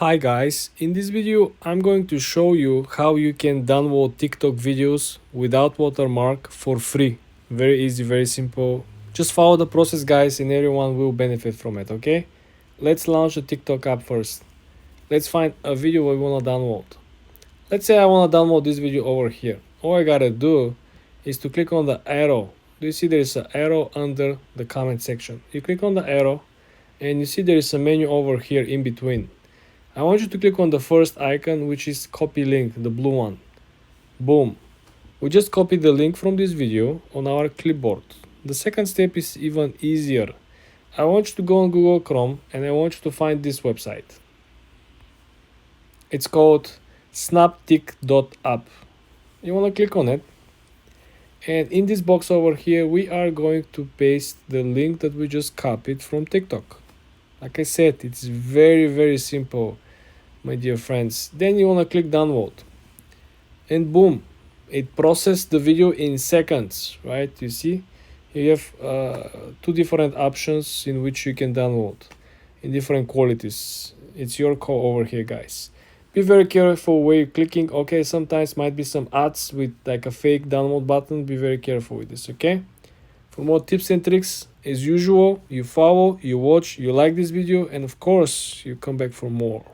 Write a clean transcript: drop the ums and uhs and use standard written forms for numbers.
Hi guys, in this video I'm going to show you how you can download TikTok videos without watermark for free. Very easy, very simple. Just follow the process guys and everyone will benefit from it, okay? Let's launch the TikTok app first. Let's find a video we want to download. Let's say I want to download this video over here. All I gotta do is to click on the arrow. Do you see there is an arrow under the comment section? You click on the arrow and you see there is a menu over here in between. I want you to click on the first icon, which is copy link, the blue one. Boom. We just copied the link from this video on our clipboard. The second step is even easier. I want you to go on Google Chrome and I want you to find this website. It's called snaptik.app. You want to click on it. And in this box over here, we are going to paste the link that we just copied from TikTok. Like I said, it's very, very simple, my dear friends. Then you want to click download. And boom, it processed the video in seconds, right? You see, you have two different options in which you can download in different qualities. It's your call over here, guys. Be very careful where you're clicking. Okay, sometimes might be some ads with like a fake download button. Be very careful with this, okay? For more tips and tricks, as usual, you follow, you watch, you like this video, and of course, you come back for more.